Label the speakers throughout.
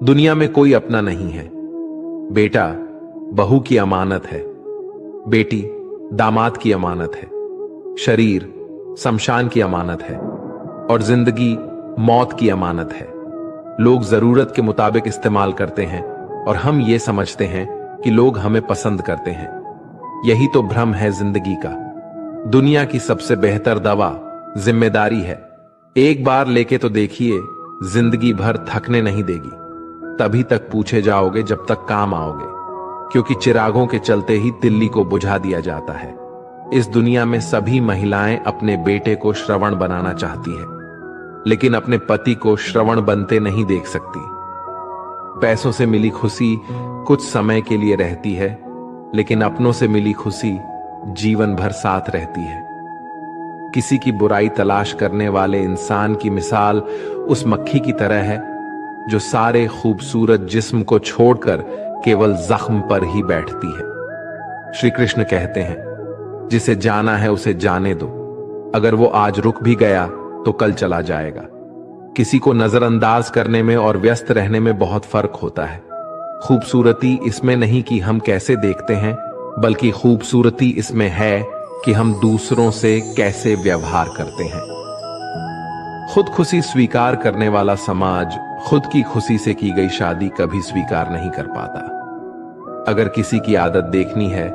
Speaker 1: दुनिया में कोई अपना नहीं है। बेटा बहू की अमानत है, बेटी दामाद की अमानत है, शरीर शमशान की अमानत है और जिंदगी मौत की अमानत है। लोग जरूरत के मुताबिक इस्तेमाल करते हैं और हम ये समझते हैं कि लोग हमें पसंद करते हैं। यही तो भ्रम है जिंदगी का। दुनिया की सबसे बेहतर दवा जिम्मेदारी है। एक बार लेके तो देखिए, जिंदगी भर थकने नहीं देगी। तभी तक पूछे जाओगे जब तक काम आओगे, क्योंकि चिरागों के चलते ही दिल्ली को बुझा दिया जाता है। इस दुनिया में सभी महिलाएं अपने बेटे को श्रवण बनाना चाहती है, लेकिन अपने पति को श्रवण बनते नहीं देख सकती। पैसों से मिली खुशी कुछ समय के लिए रहती है, लेकिन अपनों से मिली खुशी जीवन भर साथ रहती है। किसी की बुराई तलाश करने वाले इंसान की मिसाल उस मक्खी की तरह है जो सारे खूबसूरत जिस्म को छोड़कर केवल जख्म पर ही बैठती है। श्री कृष्ण कहते हैं, जिसे जाना है उसे जाने दो। अगर वो आज रुक भी गया तो कल चला जाएगा। किसी को नजरअंदाज करने में और व्यस्त रहने में बहुत फर्क होता है। खूबसूरती इसमें नहीं कि हम कैसे देखते हैं, बल्कि खूबसूरती इसमें है कि हम दूसरों से कैसे व्यवहार करते हैं। खुद खुशी स्वीकार करने वाला समाज खुद की खुशी से की गई शादी कभी स्वीकार नहीं कर पाता। अगर किसी की आदत देखनी है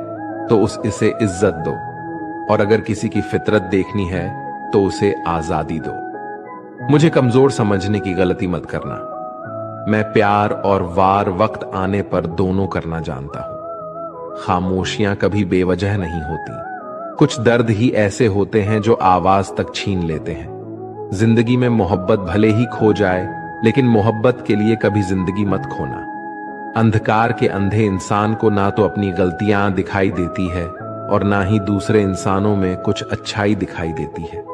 Speaker 1: तो इसे इज्जत दो, और अगर किसी की फितरत देखनी है तो उसे आजादी दो। मुझे कमजोर समझने की गलती मत करना। मैं प्यार और वार वक्त आने पर दोनों करना जानता हूं। खामोशियां कभी बेवजह नहीं होती। कुछ दर्द ही ऐसे होते हैं जो आवाज तक छीन लेते हैं। जिंदगी में मोहब्बत भले ही खो जाए, लेकिन मोहब्बत के लिए कभी जिंदगी मत खोना। अंधकार के अंधे इंसान को ना तो अपनी गलतियां दिखाई देती है और ना ही दूसरे इंसानों में कुछ अच्छाई दिखाई देती है।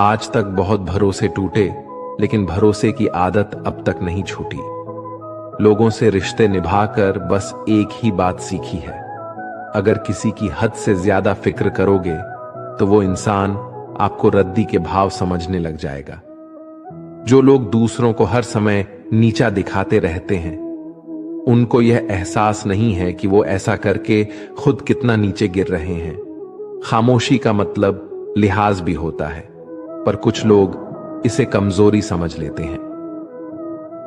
Speaker 1: आज तक बहुत भरोसे टूटे, लेकिन भरोसे की आदत अब तक नहीं छूटी। लोगों से रिश्ते निभाकर बस एक ही बात सीखी है, अगर किसी की हद से ज्यादा फिक्र करोगे तो वो इंसान आपको रद्दी के भाव समझने लग जाएगा। जो लोग दूसरों को हर समय नीचा दिखाते रहते हैं, उनको यह एहसास नहीं है कि वो ऐसा करके खुद कितना नीचे गिर रहे हैं। खामोशी का मतलब लिहाज भी होता है, पर कुछ लोग इसे कमजोरी समझ लेते हैं।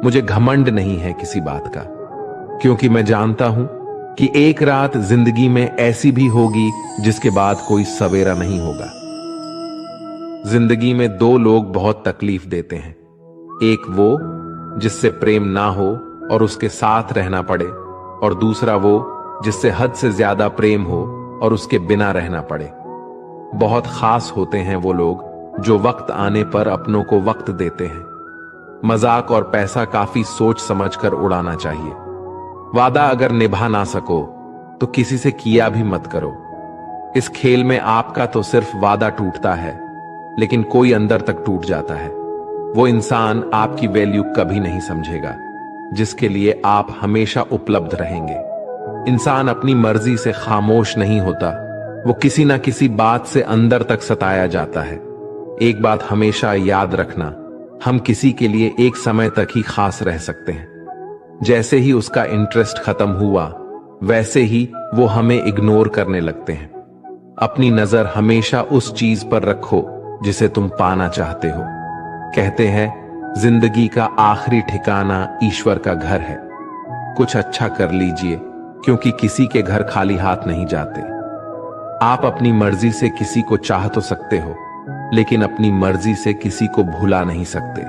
Speaker 1: मुझे घमंड नहीं है किसी बात का, क्योंकि मैं जानता हूं कि एक रात जिंदगी में ऐसी भी होगी जिसके बाद कोई सवेरा नहीं होगा। जिंदगी में दो लोग बहुत तकलीफ देते हैं। एक वो जिससे प्रेम ना हो और उसके साथ रहना पड़े, और दूसरा वो जिससे हद से ज्यादा प्रेम हो और उसके बिना रहना पड़े। बहुत खास होते हैं वो लोग जो वक्त आने पर अपनों को वक्त देते हैं। मजाक और पैसा काफी सोच समझकर उड़ाना चाहिए। वादा अगर निभा ना सको तो किसी से किया भी मत करो। इस खेल में आपका तो सिर्फ वादा टूटता है, लेकिन कोई अंदर तक टूट जाता है। वो इंसान आपकी वैल्यू कभी नहीं समझेगा जिसके लिए आप हमेशा उपलब्ध रहेंगे। इंसान अपनी मर्जी से खामोश नहीं होता, वो किसी ना किसी बात से अंदर तक सताया जाता है। एक बात हमेशा याद रखना, हम किसी के लिए एक समय तक ही खास रह सकते हैं। जैसे ही उसका इंटरेस्ट खत्म हुआ, वैसे ही वो हमें इग्नोर करने लगते हैं। अपनी नजर हमेशा उस चीज पर रखो जिसे तुम पाना चाहते हो। कहते हैं जिंदगी का आखिरी ठिकाना ईश्वर का घर है। कुछ अच्छा कर लीजिए, क्योंकि किसी के घर खाली हाथ नहीं जाते। आप अपनी मर्जी से किसी को चाह तो सकते हो, लेकिन अपनी मर्जी से किसी को भुला नहीं सकते।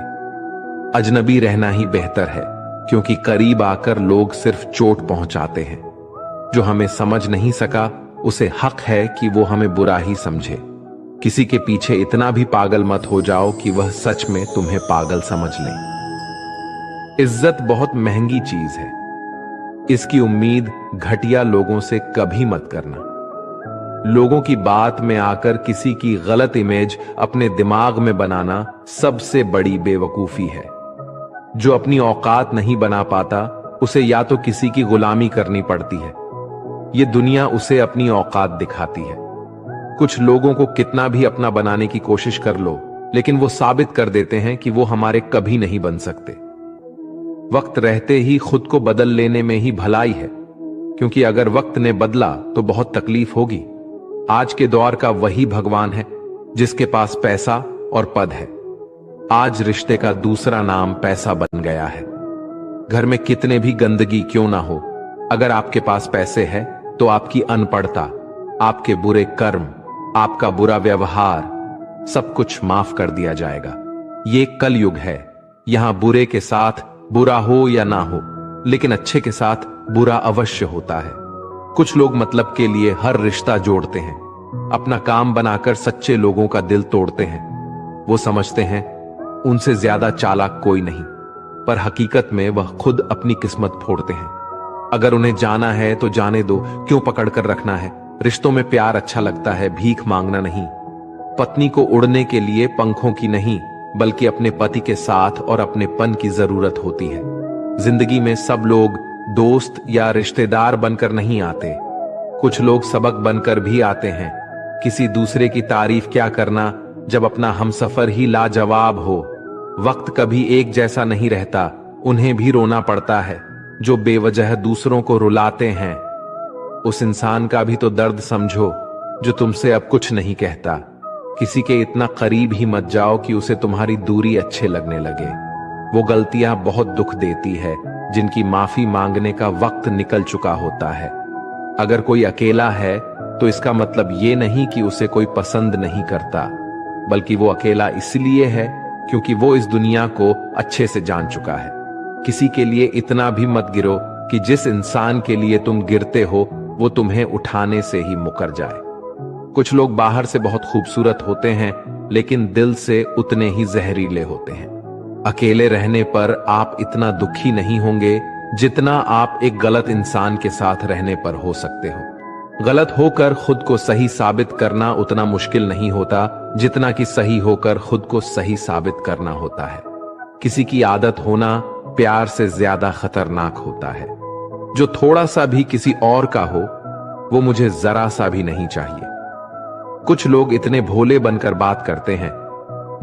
Speaker 1: अजनबी रहना ही बेहतर है, क्योंकि करीब आकर लोग सिर्फ चोट पहुंचाते हैं। जो हमें समझ नहीं सका, उसे हक है कि वो हमें बुरा ही समझे। किसी के पीछे इतना भी पागल मत हो जाओ कि वह सच में तुम्हें पागल समझ ले। इज्जत बहुत महंगी चीज है, इसकी उम्मीद घटिया लोगों से कभी मत करना। लोगों की बात में आकर किसी की गलत इमेज अपने दिमाग में बनाना सबसे बड़ी बेवकूफी है। जो अपनी औकात नहीं बना पाता, उसे या तो किसी की गुलामी करनी पड़ती है, ये दुनिया उसे अपनी औकात दिखाती है। कुछ लोगों को कितना भी अपना बनाने की कोशिश कर लो, लेकिन वो साबित कर देते हैं कि वो हमारे कभी नहीं बन सकते। वक्त रहते ही खुद को बदल लेने में ही भलाई है, क्योंकि अगर वक्त ने बदला तो बहुत तकलीफ होगी। आज के दौर का वही भगवान है जिसके पास पैसा और पद है। आज रिश्ते का दूसरा नाम पैसा बन गया है। घर में कितने भी गंदगी क्यों ना हो, अगर आपके पास पैसे है तो आपकी अनपढ़ता, आपके बुरे कर्म, आपका बुरा व्यवहार, सब कुछ माफ कर दिया जाएगा। ये कलयुग है। यहां बुरे के साथ बुरा हो या ना हो, लेकिन अच्छे के साथ बुरा अवश्य होता है। कुछ लोग मतलब के लिए हर रिश्ता जोड़ते हैं, अपना काम बनाकर सच्चे लोगों का दिल तोड़ते हैं। वो समझते हैं उनसे ज्यादा चालाक कोई नहीं, पर हकीकत में वह खुद अपनी किस्मत फोड़ते हैं। अगर उन्हें जाना है तो जाने दो, क्यों पकड़ कर रखना है। रिश्तों में प्यार अच्छा लगता है, भीख मांगना नहीं। पत्नी को उड़ने के लिए पंखों की नहीं, बल्कि अपने पति के साथ और अपने पन की जरूरत होती है। जिंदगी में सब लोग दोस्त या रिश्तेदार बनकर नहीं आते, कुछ लोग सबक बनकर भी आते हैं। किसी दूसरे की तारीफ क्या करना जब अपना हमसफर ही लाजवाब हो। वक्त कभी एक जैसा नहीं रहता, उन्हें भी रोना पड़ता है जो बेवजह दूसरों को रुलाते हैं। उस इंसान का भी तो दर्द समझो जो तुमसे अब कुछ नहीं कहता। किसी के इतना करीब ही मत जाओ कि उसे तुम्हारी दूरी अच्छे लगने लगे। वो गलतियां बहुत दुख देती है जिनकी माफी मांगने का वक्त निकल चुका होता है। अगर कोई अकेला है तो इसका मतलब ये नहीं कि उसे कोई पसंद नहीं करता, बल्कि वो अकेला इसलिए है क्योंकि वो इस दुनिया को अच्छे से जान चुका है। किसी के लिए इतना भी मत गिरो कि जिस इंसान के लिए तुम गिरते हो वो तुम्हें उठाने से ही मुकर जाए। कुछ लोग बाहर से बहुत खूबसूरत होते हैं, लेकिन दिल से उतने ही जहरीले होते हैं। अकेले रहने पर आप इतना दुखी नहीं होंगे जितना आप एक गलत इंसान के साथ रहने पर हो सकते हो। गलत होकर खुद को सही साबित करना उतना मुश्किल नहीं होता जितना कि सही होकर खुद को सही साबित करना होता है। किसी की आदत होना प्यार से ज्यादा खतरनाक होता है। जो थोड़ा सा भी किसी और का हो वो मुझे जरा सा भी नहीं चाहिए। कुछ लोग इतने भोले बनकर बात करते हैं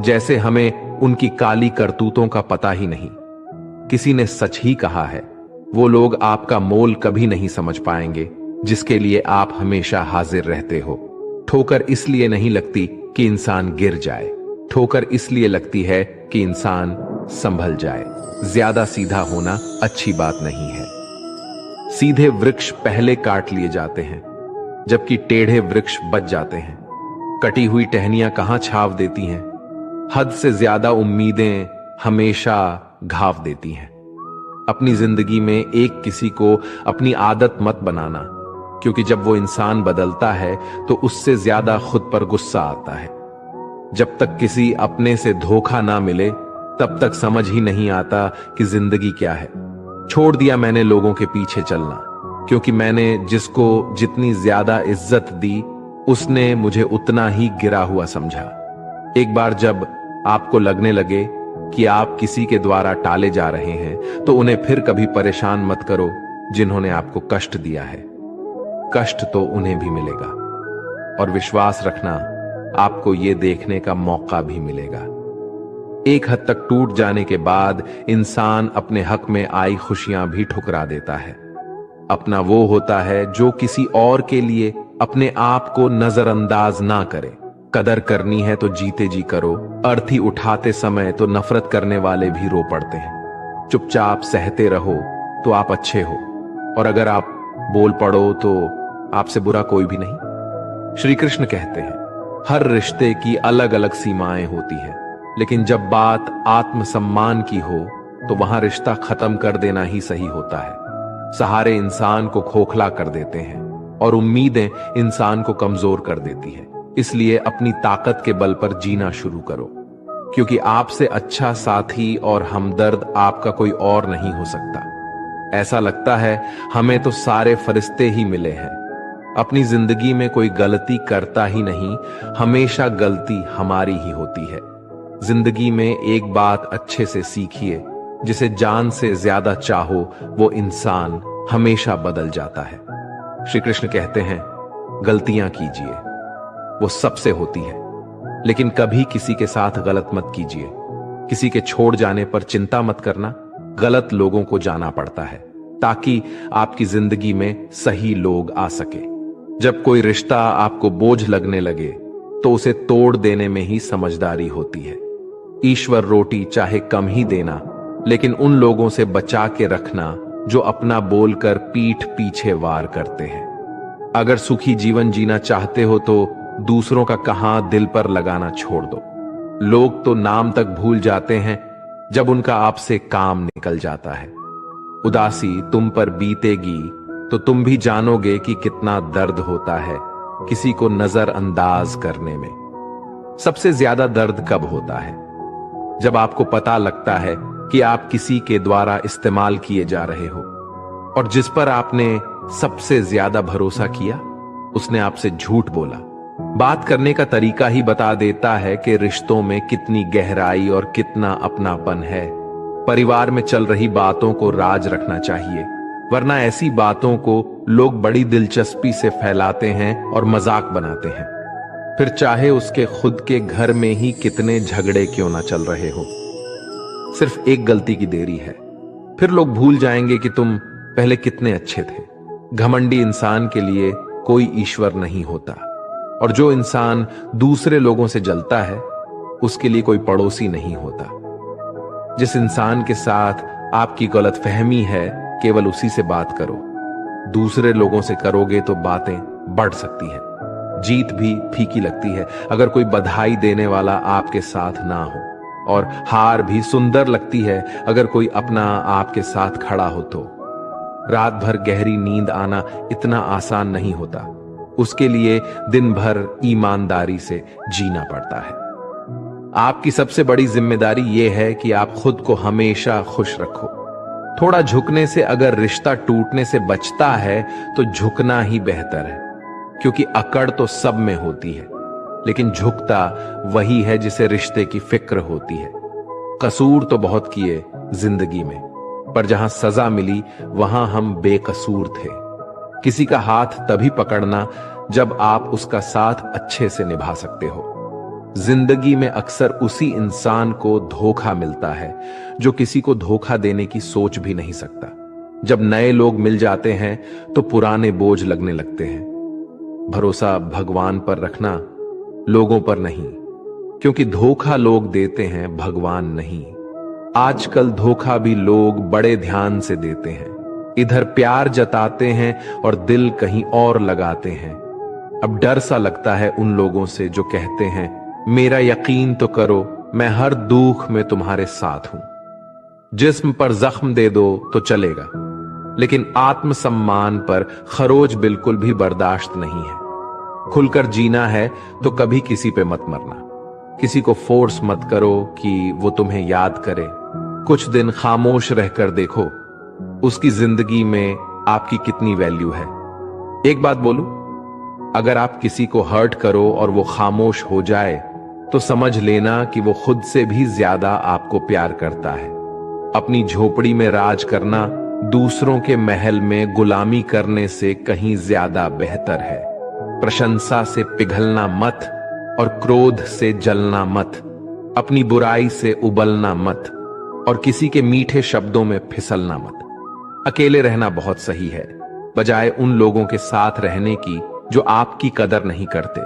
Speaker 1: जैसे हमें उनकी काली करतूतों का पता ही नहीं। किसी ने सच ही कहा है, वो लोग आपका मोल कभी नहीं समझ पाएंगे जिसके लिए आप हमेशा हाजिर रहते हो। ठोकर इसलिए नहीं लगती कि इंसान गिर जाए, ठोकर इसलिए लगती है कि इंसान संभल जाए। ज्यादा सीधा होना अच्छी बात नहीं है। सीधे वृक्ष पहले काट लिए जाते हैं, जबकि टेढ़े वृक्ष बच जाते हैं। कटी हुई टहनियां कहां छाव देती हैं। हद से ज्यादा उम्मीदें हमेशा घाव देती हैं। अपनी जिंदगी में एक किसी को अपनी आदत मत बनाना, क्योंकि जब वो इंसान बदलता है तो उससे ज्यादा खुद पर गुस्सा आता है। जब तक किसी अपने से धोखा ना मिले तब तक समझ ही नहीं आता कि जिंदगी क्या है। छोड़ दिया मैंने लोगों के पीछे चलना, क्योंकि मैंने जिसको जितनी ज्यादा इज्जत दी उसने मुझे उतना ही गिरा हुआ समझा। एक बार जब आपको लगने लगे कि आप किसी के द्वारा टाले जा रहे हैं तो उन्हें फिर कभी परेशान मत करो जिन्होंने आपको कष्ट दिया है। कष्ट तो उन्हें भी मिलेगा, और विश्वास रखना आपको यह देखने का मौका भी मिलेगा। एक हद तक टूट जाने के बाद इंसान अपने हक में आई खुशियां भी ठुकरा देता है। अपना वो होता है जो किसी और के लिए अपने आप को नजरअंदाज ना करे। कदर करनी है तो जीते जी करो। अर्थी उठाते समय तो नफरत करने वाले भी रो पड़ते हैं। चुपचाप सहते रहो तो आप अच्छे हो, और अगर आप बोल पड़ो तो आपसे बुरा कोई भी नहीं। श्री कृष्ण कहते हैं हर रिश्ते की अलग अलग सीमाएं होती है, लेकिन जब बात आत्मसम्मान की हो तो वहां रिश्ता खत्म कर देना ही सही होता है। सहारे इंसान को खोखला कर देते हैं और उम्मीदें इंसान को कमजोर कर देती है। इसलिए अपनी ताकत के बल पर जीना शुरू करो, क्योंकि आपसे अच्छा साथी और हमदर्द आपका कोई और नहीं हो सकता। ऐसा लगता है हमें तो सारे फरिश्ते ही मिले हैं। अपनी जिंदगी में कोई गलती करता ही नहीं, हमेशा गलती हमारी ही होती है। जिंदगी में एक बात अच्छे से सीखिए, जिसे जान से ज्यादा चाहो वो इंसान हमेशा बदल जाता है। श्री कृष्ण कहते हैं गलतियां कीजिए, वो सबसे होती है, लेकिन कभी किसी के साथ गलत मत कीजिए। किसी के छोड़ जाने पर चिंता मत करना, गलत लोगों को जाना पड़ता है ताकि आपकी जिंदगी में सही लोग आ सके। जब कोई रिश्ता आपको बोझ लगने लगे तो उसे तोड़ देने में ही समझदारी होती है। ईश्वर रोटी चाहे कम ही देना, लेकिन उन लोगों से बचा के रखना जो अपना बोलकर पीठ पीछे वार करते हैं। अगर सुखी जीवन जीना चाहते हो तो दूसरों का कहां दिल पर लगाना छोड़ दो। लोग तो नाम तक भूल जाते हैं जब उनका आपसे काम निकल जाता है। उदासी तुम पर बीतेगी तो तुम भी जानोगे कि कितना दर्द होता है किसी को नजरअंदाज करने में। सबसे ज्यादा दर्द कब होता है? जब आपको पता लगता है कि आप किसी के द्वारा इस्तेमाल किए जा रहे हो और जिस पर आपने सबसे ज्यादा भरोसा किया उसने आपसे झूठ बोला। बात करने का तरीका ही बता देता है कि रिश्तों में कितनी गहराई और कितना अपनापन है। परिवार में चल रही बातों को राज रखना चाहिए, वरना ऐसी बातों को लोग बड़ी दिलचस्पी से फैलाते हैं और मजाक बनाते हैं। फिर चाहे उसके खुद के घर में ही कितने झगड़े क्यों ना चल रहे हो, सिर्फ एक गलती की देरी है, फिर लोग भूल जाएंगे कि तुम पहले कितने अच्छे थे। घमंडी इंसान के लिए कोई ईश्वर नहीं होता, और जो इंसान दूसरे लोगों से जलता है उसके लिए कोई पड़ोसी नहीं होता। जिस इंसान के साथ आपकी गलतफहमी है केवल उसी से बात करो। दूसरे लोगों से करोगे तो बातें बढ़ सकती हैं। जीत भी फीकी लगती है अगर कोई बधाई देने वाला आपके साथ ना हो, और हार भी सुंदर लगती है अगर कोई अपना आपके साथ खड़ा हो तो। रात भर गहरी नींद आना इतना आसान नहीं होता, उसके लिए दिन भर ईमानदारी से जीना पड़ता है। आपकी सबसे बड़ी जिम्मेदारी यह है कि आप खुद को हमेशा खुश रखो। थोड़ा झुकने से अगर रिश्ता टूटने से बचता है तो झुकना ही बेहतर है, क्योंकि अकड़ तो सब में होती है, लेकिन झुकता वही है जिसे रिश्ते की फिक्र होती है। कसूर तो बहुत किए जिंदगी में, पर जहां सजा मिली वहां हम बेकसूर थे। किसी का हाथ तभी पकड़ना जब आप उसका साथ अच्छे से निभा सकते हो। जिंदगी में अक्सर उसी इंसान को धोखा मिलता है जो किसी को धोखा देने की सोच भी नहीं सकता। जब नए लोग मिल जाते हैं तो पुराने बोझ लगने लगते हैं। भरोसा भगवान पर रखना, लोगों पर नहीं, क्योंकि धोखा लोग देते हैं, भगवान नहीं। आजकल धोखा भी लोग बड़े ध्यान से देते हैं। इधर प्यार जताते हैं और दिल कहीं और लगाते हैं। अब डर सा लगता है उन लोगों से जो कहते हैं मेरा यकीन तो करो, मैं हर दुख में तुम्हारे साथ हूं। जिस्म पर जख्म दे दो तो चलेगा, लेकिन आत्मसम्मान पर खरोच बिल्कुल भी बर्दाश्त नहीं है। खुलकर जीना है तो कभी किसी पे मत मरना। किसी को फोर्स मत करो कि वो तुम्हें याद करे। कुछ दिन खामोश रहकर देखो उसकी जिंदगी में आपकी कितनी वैल्यू है। एक बात बोलूं, अगर आप किसी को हर्ट करो और वो खामोश हो जाए तो समझ लेना कि वो खुद से भी ज्यादा आपको प्यार करता है। अपनी झोपड़ी में राज करना दूसरों के महल में गुलामी करने से कहीं ज्यादा बेहतर है। प्रशंसा से पिघलना मत और क्रोध से जलना मत। अपनी बुराई से उबलना मत और किसी के मीठे शब्दों में फिसलना मत। अकेले रहना बहुत सही है, बजाय उन लोगों के साथ रहने की जो आपकी कदर नहीं करते।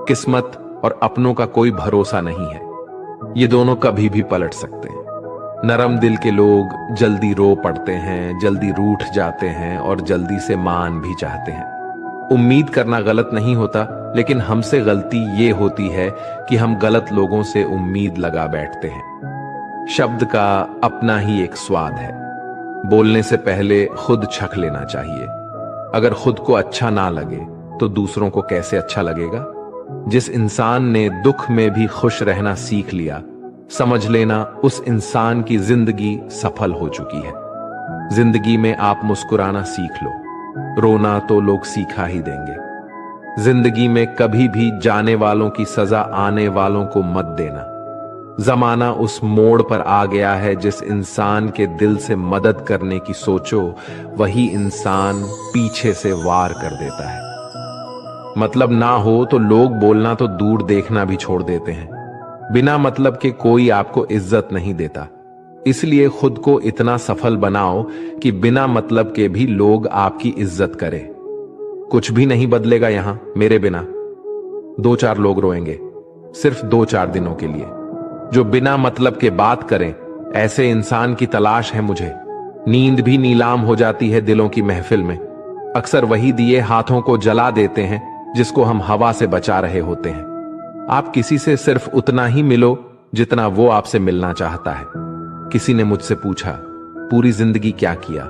Speaker 1: किस्मत और अपनों का कोई भरोसा नहीं है, ये दोनों कभी भी पलट सकते हैं। नरम दिल के लोग जल्दी रो पड़ते हैं, जल्दी रूठ जाते हैं और जल्दी से मान भी चाहते हैं। उम्मीद करना गलत नहीं होता, लेकिन हमसे गलती ये होती है कि हम गलत लोगों से उम्मीद लगा बैठते हैं। शब्द का अपना ही एक स्वाद है। बोलने से पहले खुद छक लेना चाहिए। अगर खुद को अच्छा ना लगे तो दूसरों को कैसे अच्छा लगेगा? जिस इंसान ने दुख में भी खुश रहना सीख लिया, समझ लेना उस इंसान की जिंदगी सफल हो चुकी है। जिंदगी में आप मुस्कुराना सीख लो, रोना तो लोग सीखा ही देंगे। जिंदगी में कभी भी जाने वालों की सजा आने वालों को मत देना। जमाना उस मोड़ पर आ गया है, जिस इंसान के दिल से मदद करने की सोचो वही इंसान पीछे से वार कर देता है। मतलब ना हो तो लोग बोलना तो दूर देखना भी छोड़ देते हैं। बिना मतलब के कोई आपको इज्जत नहीं देता। इसलिए खुद को इतना सफल बनाओ कि बिना मतलब के भी लोग आपकी इज्जत करें। कुछ भी नहीं बदलेगा यहां मेरे बिना। 2-4 लोग रोएंगे, सिर्फ 2-4 दिनों के लिए। जो बिना मतलब के बात करें, ऐसे इंसान की तलाश है मुझे। नींद भी नीलाम हो जाती है दिलों की महफिल में। अक्सर वही दिए हाथों को जला देते हैं जिसको हम हवा से बचा रहे होते हैं। आप किसी से सिर्फ उतना ही मिलो जितना वो आपसे मिलना चाहता है। किसी ने मुझसे पूछा, पूरी जिंदगी क्या किया?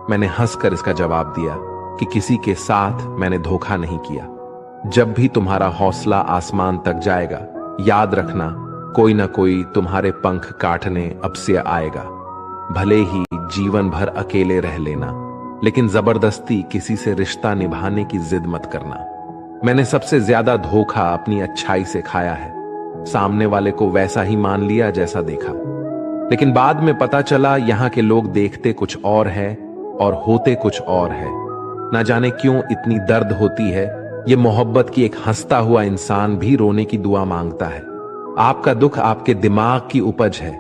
Speaker 1: मैंने हंसकर इसका जवाब दिया कि किसी के साथ मैंने धोखा नहीं किया। जब भी तुम्हारा हौसला आसमान तक जाएगा, याद रखना कोई ना कोई तुम्हारे पंख काटने अब से आएगा। भले ही जीवन भर अकेले रह लेना, लेकिन जबरदस्ती किसी से रिश्ता निभाने की जिद मत करना। मैंने सबसे ज्यादा धोखा अपनी अच्छाई से खाया है। सामने वाले को वैसा ही मान लिया जैसा देखा, लेकिन बाद में पता चला यहां के लोग देखते कुछ और है और होते कुछ और है। ना जाने क्यों इतनी दर्द होती है ये मोहब्बत की एक हंसता हुआ इंसान भी रोने की दुआ मांगता है। आपका दुख आपके दिमाग की उपज है।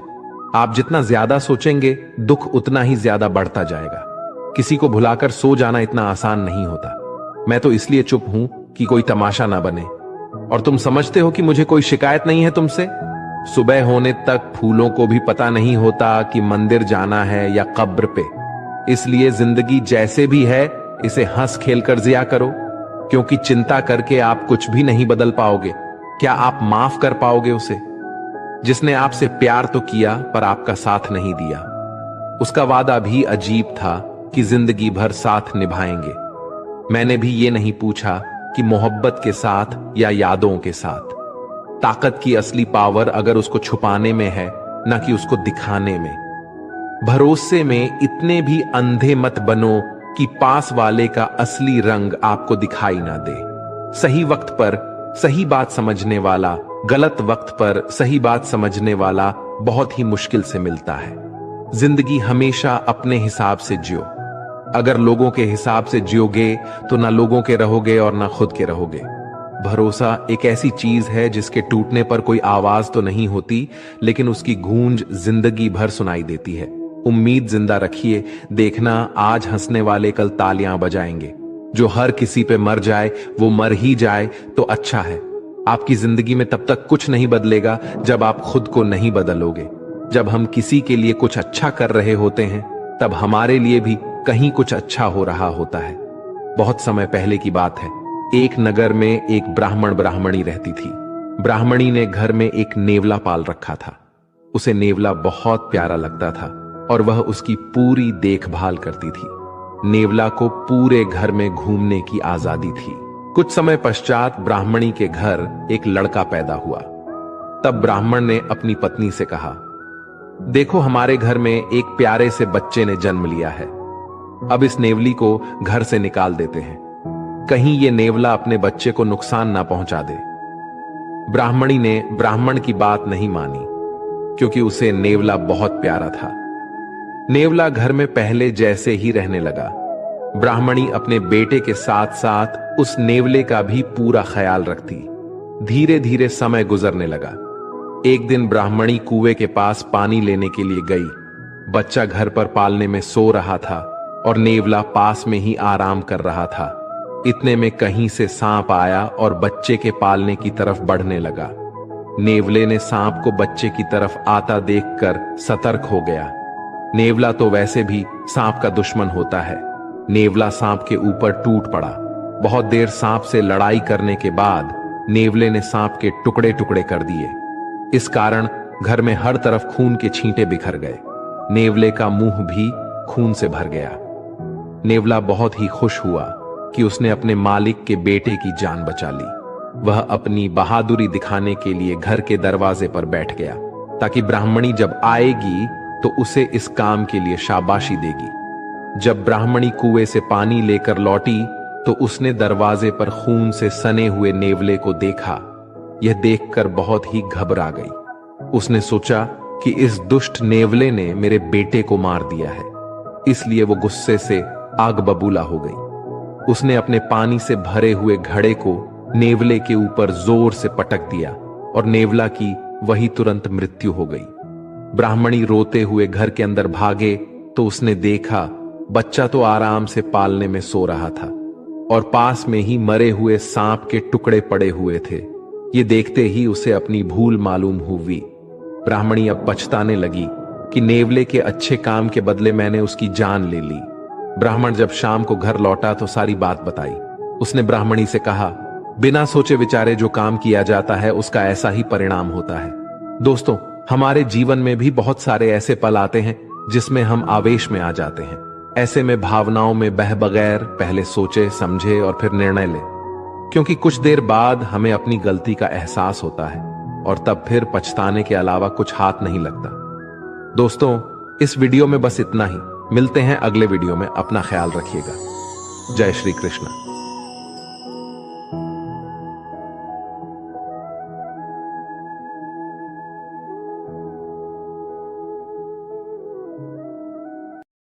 Speaker 1: आप जितना ज्यादा सोचेंगे, दुख उतना ही ज्यादा बढ़ता जाएगा। किसी को भुलाकर सो जाना इतना आसान नहीं होता। मैं तो इसलिए चुप हूं कि कोई तमाशा ना बने। और तुम समझते हो कि मुझे कोई शिकायत नहीं है तुमसे? सुबह होने तक फूलों को भी पता नहीं होता कि मंदिर जाना है या कब्र पे। इसलिए जिंदगी जैसे भी है इसे हंस खेल कर जिया करो, क्योंकि चिंता करके आप कुछ भी नहीं बदल पाओगे। क्या आप माफ कर पाओगे उसे जिसने आपसे प्यार तो किया पर आपका साथ नहीं दिया? उसका वादा भी अजीब था कि जिंदगी भर साथ निभाएंगे। मैंने भी ये नहीं पूछा कि मोहब्बत के साथ या यादों के साथ। ताकत की असली पावर अगर उसको छुपाने में है, ना कि उसको दिखाने में। भरोसे में इतने भी अंधे मत बनो कि पास वाले का असली रंग आपको दिखाई ना दे। सही वक्त पर सही बात समझने वाला, गलत वक्त पर सही बात समझने वाला बहुत ही मुश्किल से मिलता है। जिंदगी हमेशा अपने हिसाब से जियो। अगर लोगों के हिसाब से जियोगे तो ना लोगों के रहोगे और ना खुद के रहोगे। भरोसा एक ऐसी चीज है जिसके टूटने पर कोई आवाज तो नहीं होती, लेकिन उसकी गूंज जिंदगी भर सुनाई देती है। उम्मीद जिंदा रखिए, देखना आज हंसने वाले कल तालियां बजाएंगे। जो हर किसी पे मर जाए वो मर ही जाए तो अच्छा है। आपकी जिंदगी में तब तक कुछ नहीं बदलेगा जब आप खुद को नहीं बदलोगे। जब हम किसी के लिए कुछ अच्छा कर रहे होते हैं, तब हमारे लिए भी कहीं कुछ अच्छा हो रहा होता है। बहुत समय पहले की बात है। एक नगर में एक ब्राह्मण ब्राह्मणी रहती थी। ब्राह्मणी ने घर में एक नेवला पाल रखा था। उसे नेवला बहुत प्यारा लगता था और वह उसकी पूरी देखभाल करती थी। नेवला को पूरे घर में घूमने की आजादी थी। कुछ समय पश्चात ब्राह्मणी के घर एक लड़का पैदा हुआ। तब ब्राह्मण ने अपनी पत्नी से कहा, देखो हमारे घर में एक प्यारे से बच्चे ने जन्म लिया है। अब इस नेवली को घर से निकाल देते हैं, कहीं ये नेवला अपने बच्चे को नुकसान ना पहुंचा दे। ब्राह्मणी ने ब्राह्मण की बात नहीं मानी, क्योंकि उसे नेवला बहुत प्यारा था। नेवला घर में पहले जैसे ही रहने लगा। ब्राह्मणी अपने बेटे के साथ साथ उस नेवले का भी पूरा ख्याल रखती। धीरे धीरे समय गुजरने लगा। एक दिन ब्राह्मणी कुएं के पास पानी लेने के लिए गई। बच्चा घर पर पालने में सो रहा था और नेवला पास में ही आराम कर रहा था। इतने में कहीं से सांप आया और बच्चे के पालने की तरफ बढ़ने लगा। नेवले ने सांप को बच्चे की तरफ आता देखकर सतर्क हो गया। नेवला तो वैसे भी सांप का दुश्मन होता है। नेवला सांप के ऊपर टूट पड़ा। बहुत देर सांप से लड़ाई करने के बाद नेवले ने सांप के टुकड़े टुकड़े कर दिए। इस कारण घर में हर तरफ खून के छींटे बिखर गए। नेवले का मुंह भी खून से भर गया। नेवला बहुत ही खुश हुआ कि उसने अपने मालिक के बेटे की जान बचा ली। वह अपनी बहादुरी दिखाने के लिए घर के दरवाजे पर बैठ गया, ताकि ब्राह्मणी जब आएगी तो उसे इस काम के लिए शाबाशी देगी। जब ब्राह्मणी कुएं से पानी लेकर लौटी तो उसने दरवाजे पर खून से सने हुए नेवले को देखा। यह देखकर बहुत ही घबरा गई। उसने सोचा कि इस दुष्ट नेवले ने मेरे बेटे को मार दिया है, इसलिए वो गुस्से से आग बबूला हो गई। उसने अपने पानी से भरे हुए घड़े को नेवले के ऊपर जोर से पटक दिया और नेवला की वही तुरंत मृत्यु हो गई। ब्राह्मणी रोते हुए घर के अंदर भागे तो उसने देखा बच्चा तो आराम से पालने में सो रहा था और पास में ही मरे हुए सांप के टुकड़े पड़े हुए थे। ये देखते ही उसे अपनी भूल मालूम हुई। ब्राह्मणी अब पछताने लगी कि नेवले के अच्छे काम के बदले मैंने उसकी जान ले ली। ब्राह्मण जब शाम को घर लौटा तो सारी बात बताई। उसने ब्राह्मणी से कहा, बिना सोचे विचारे जो काम किया जाता है उसका ऐसा ही परिणाम होता है। दोस्तों, हमारे जीवन में भी बहुत सारे ऐसे पल आते हैं जिसमें हम आवेश में आ जाते हैं। ऐसे में भावनाओं में बह बगैर पहले सोचे समझे और फिर निर्णय ले, क्योंकि कुछ देर बाद हमें अपनी गलती का एहसास होता है और तब फिर पछताने के अलावा कुछ हाथ नहीं लगता। दोस्तों, इस वीडियो में बस इतना ही। मिलते हैं अगले वीडियो में। अपना ख्याल रखिएगा। जय श्री कृष्ण।